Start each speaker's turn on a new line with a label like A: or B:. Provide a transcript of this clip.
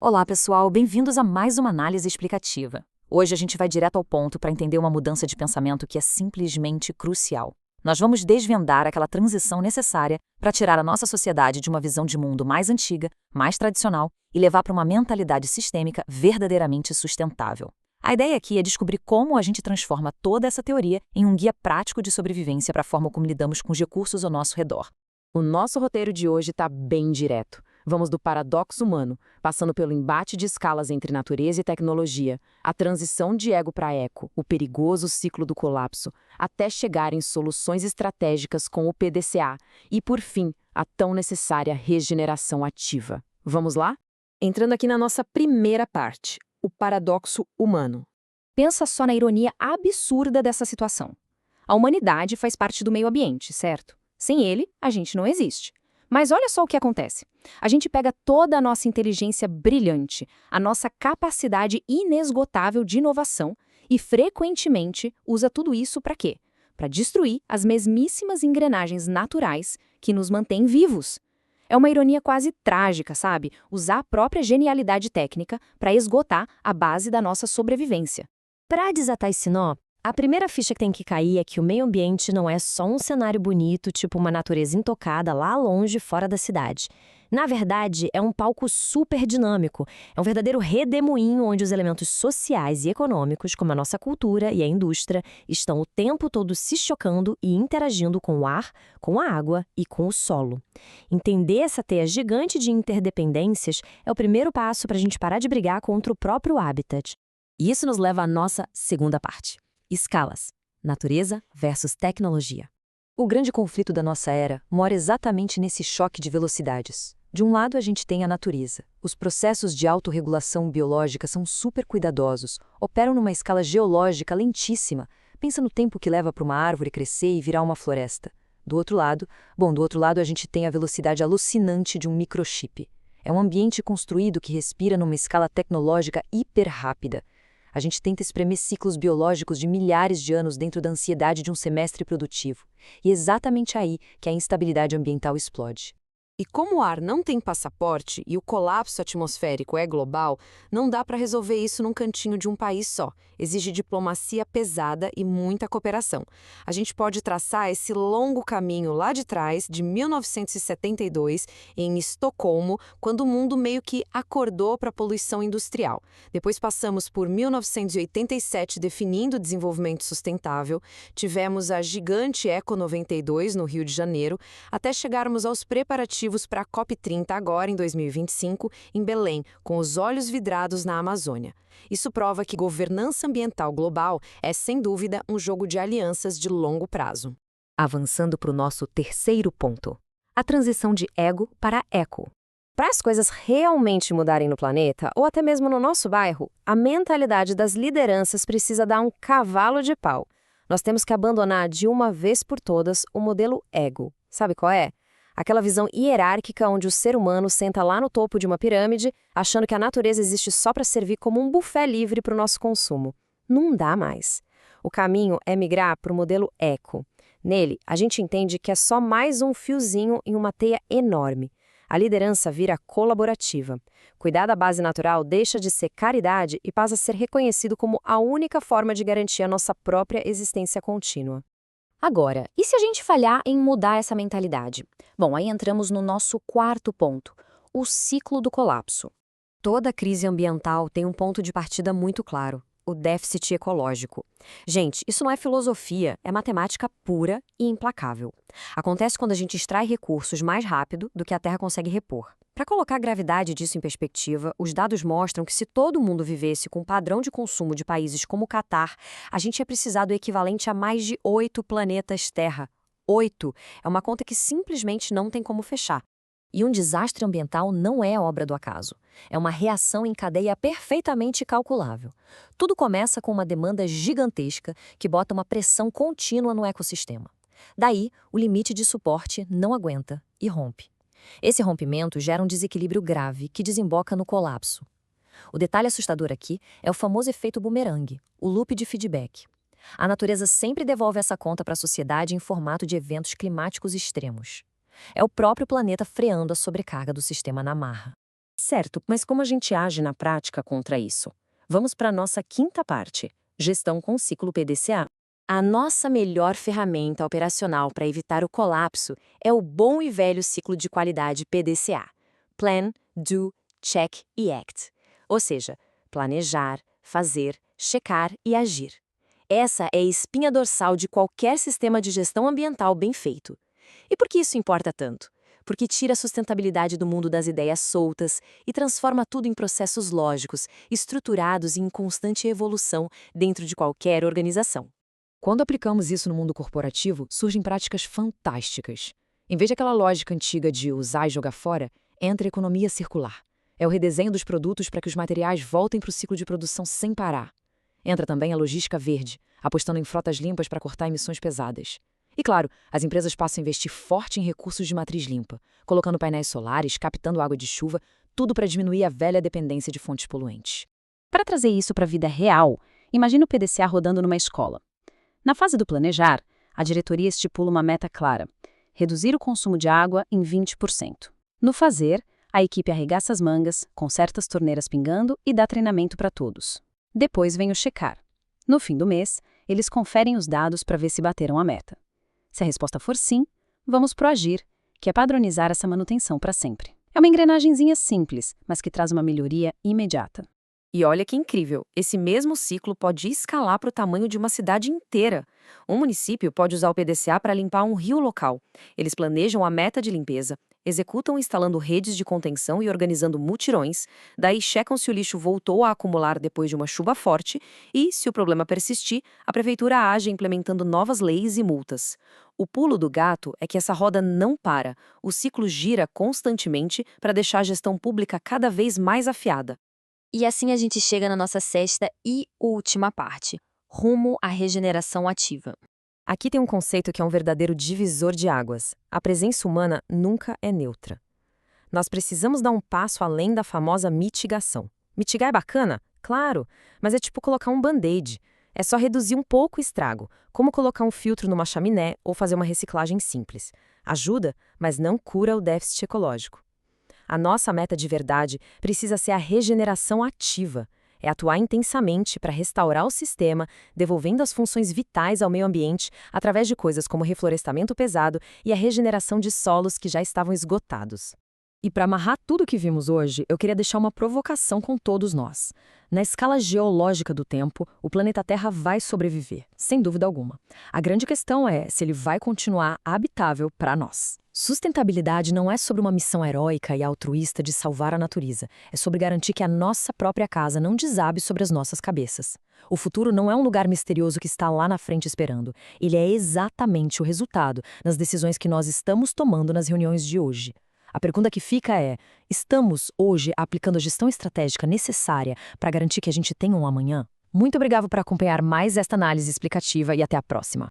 A: Olá, pessoal, bem-vindos a mais uma análise explicativa. Hoje a gente vai direto ao ponto para entender uma mudança de pensamento que é simplesmente crucial. Nós vamos desvendar aquela transição necessária para tirar a nossa sociedade de uma visão de mundo mais antiga, mais tradicional e levar para uma mentalidade sistêmica verdadeiramente sustentável. A ideia aqui é descobrir como a gente transforma toda essa teoria em um guia prático de sobrevivência para a forma como lidamos com os recursos ao nosso redor.
B: O nosso roteiro de hoje está bem direto. Vamos do paradoxo humano, passando pelo embate de escalas entre natureza e tecnologia, a transição de ego para eco, o perigoso ciclo do colapso, até chegar em soluções estratégicas com o PDCA e, por fim, a tão necessária regeneração ativa. Vamos lá? Entrando aqui na nossa primeira parte, o paradoxo humano.
C: Pensa só na ironia absurda dessa situação. A humanidade faz parte do meio ambiente, certo? Sem ele, a gente não existe. Mas olha só o que acontece. A gente pega toda a nossa inteligência brilhante, a nossa capacidade inesgotável de inovação e frequentemente usa tudo isso para quê? Para destruir as mesmíssimas engrenagens naturais que nos mantêm vivos. É uma ironia quase trágica, sabe? Usar a própria genialidade técnica para esgotar a base da nossa sobrevivência.
D: Para desatar esse nó, a primeira ficha que tem que cair é que o meio ambiente não é só um cenário bonito, tipo uma natureza intocada lá longe, fora da cidade. Na verdade, é um palco super dinâmico, é um verdadeiro redemoinho onde os elementos sociais e econômicos, como a nossa cultura e a indústria, estão o tempo todo se chocando e interagindo com o ar, com a água e com o solo. Entender essa teia gigante de interdependências é o primeiro passo para a gente parar de brigar contra o próprio habitat.
A: E isso nos leva à nossa segunda parte. Escalas. Natureza versus tecnologia. O grande conflito da nossa era mora exatamente nesse choque de velocidades. De um lado, a gente tem a natureza. Os processos de autorregulação biológica são super cuidadosos, operam numa escala geológica lentíssima. Pensa no tempo que leva para uma árvore crescer e virar uma floresta. Do outro lado a gente tem a velocidade alucinante de um microchip. É um ambiente construído que respira numa escala tecnológica hiper rápida. A gente tenta espremer ciclos biológicos de milhares de anos dentro da ansiedade de um semestre produtivo. E é exatamente aí que a instabilidade ambiental explode.
B: E como o ar não tem passaporte e o colapso atmosférico é global, não dá para resolver isso num cantinho de um país só. Exige diplomacia pesada e muita cooperação. A gente pode traçar esse longo caminho lá de trás, de 1972, em Estocolmo, quando o mundo meio que acordou para a poluição industrial. Depois passamos por 1987 definindo o desenvolvimento sustentável, tivemos a gigante Eco 92 no Rio de Janeiro, até chegarmos aos preparativos para a COP30 agora, em 2025, em Belém, com os olhos vidrados na Amazônia. Isso prova que governança ambiental global é, sem dúvida, um jogo de alianças de longo prazo.
A: Avançando para o nosso terceiro ponto. A transição de ego para eco.
C: Para as coisas realmente mudarem no planeta, ou até mesmo no nosso bairro, a mentalidade das lideranças precisa dar um cavalo de pau. Nós temos que abandonar de uma vez por todas o modelo ego. Sabe qual é? Aquela visão hierárquica onde o ser humano senta lá no topo de uma pirâmide, achando que a natureza existe só para servir como um buffet livre para o nosso consumo. Não dá mais. O caminho é migrar para o modelo eco. Nele, a gente entende que é só mais um fiozinho em uma teia enorme. A liderança vira colaborativa. Cuidar da base natural deixa de ser caridade e passa a ser reconhecido como a única forma de garantir a nossa própria existência contínua.
D: Agora, e se a gente falhar em mudar essa mentalidade? Bom, aí entramos no nosso quarto ponto, o ciclo do colapso. Toda crise ambiental tem um ponto de partida muito claro, o déficit ecológico. Gente, isso não é filosofia, é matemática pura e implacável. Acontece quando a gente extrai recursos mais rápido do que a Terra consegue repor. Para colocar a gravidade disso em perspectiva, os dados mostram que se todo mundo vivesse com o padrão de consumo de países como o Catar, a gente ia precisar do equivalente a mais de 8 planetas Terra. 8 é uma conta que simplesmente não tem como fechar. E um desastre ambiental não é obra do acaso. É uma reação em cadeia perfeitamente calculável. Tudo começa com uma demanda gigantesca que bota uma pressão contínua no ecossistema. Daí, o limite de suporte não aguenta e rompe. Esse rompimento gera um desequilíbrio grave que desemboca no colapso. O detalhe assustador aqui é o famoso efeito bumerangue, o loop de feedback. A natureza sempre devolve essa conta para a sociedade em formato de eventos climáticos extremos. É o próprio planeta freando a sobrecarga do sistema na marra.
C: Certo, mas como a gente age na prática contra isso? Vamos para a nossa quinta parte, gestão com ciclo PDCA. A nossa melhor ferramenta operacional para evitar o colapso é o bom e velho ciclo de qualidade PDCA. Plan, Do, Check e Act. Ou seja, planejar, fazer, checar e agir. Essa é a espinha dorsal de qualquer sistema de gestão ambiental bem feito. E por que isso importa tanto? Porque tira a sustentabilidade do mundo das ideias soltas e transforma tudo em processos lógicos, estruturados e em constante evolução dentro de qualquer organização.
A: Quando aplicamos isso no mundo corporativo, surgem práticas fantásticas. Em vez daquela lógica antiga de usar e jogar fora, entra a economia circular. É o redesenho dos produtos para que os materiais voltem para o ciclo de produção sem parar. Entra também a logística verde, apostando em frotas limpas para cortar emissões pesadas. E claro, as empresas passam a investir forte em recursos de matriz limpa, colocando painéis solares, captando água de chuva, tudo para diminuir a velha dependência de fontes poluentes.
D: Para trazer isso para a vida real, imagine o PDCA rodando numa escola. Na fase do planejar, a diretoria estipula uma meta clara: reduzir o consumo de água em 20%. No fazer, a equipe arregaça as mangas, conserta as torneiras pingando e dá treinamento para todos. Depois vem o checar. No fim do mês, eles conferem os dados para ver se bateram a meta. Se a resposta for sim, vamos pro agir, que é padronizar essa manutenção para sempre. É uma engrenagenzinha simples, mas que traz uma melhoria imediata.
C: E olha que incrível, esse mesmo ciclo pode escalar para o tamanho de uma cidade inteira. Um município pode usar o PDCA para limpar um rio local. Eles planejam a meta de limpeza, executam instalando redes de contenção e organizando mutirões, daí checam se o lixo voltou a acumular depois de uma chuva forte e, se o problema persistir, a prefeitura age implementando novas leis e multas. O pulo do gato é que essa roda não para, o ciclo gira constantemente para deixar a gestão pública cada vez mais afiada.
D: E assim a gente chega na nossa sexta e última parte, rumo à regeneração ativa.
C: Aqui tem um conceito que é um verdadeiro divisor de águas. A presença humana nunca é neutra. Nós precisamos dar um passo além da famosa mitigação. Mitigar é bacana? Claro, mas é tipo colocar um band-aid. É só reduzir um pouco o estrago, como colocar um filtro numa chaminé ou fazer uma reciclagem simples. Ajuda, mas não cura o déficit ecológico. A nossa meta de verdade precisa ser a regeneração ativa. É atuar intensamente para restaurar o sistema, devolvendo as funções vitais ao meio ambiente através de coisas como reflorestamento pesado e a regeneração de solos que já estavam esgotados.
A: E para amarrar tudo o que vimos hoje, eu queria deixar uma provocação com todos nós. Na escala geológica do tempo, o planeta Terra vai sobreviver, sem dúvida alguma. A grande questão é se ele vai continuar habitável para nós. Sustentabilidade não é sobre uma missão heróica e altruísta de salvar a natureza. É sobre garantir que a nossa própria casa não desabe sobre as nossas cabeças. O futuro não é um lugar misterioso que está lá na frente esperando. Ele é exatamente o resultado das decisões que nós estamos tomando nas reuniões de hoje. A pergunta que fica é: estamos hoje aplicando a gestão estratégica necessária para garantir que a gente tenha um amanhã? Muito obrigado por acompanhar mais esta análise explicativa e até a próxima.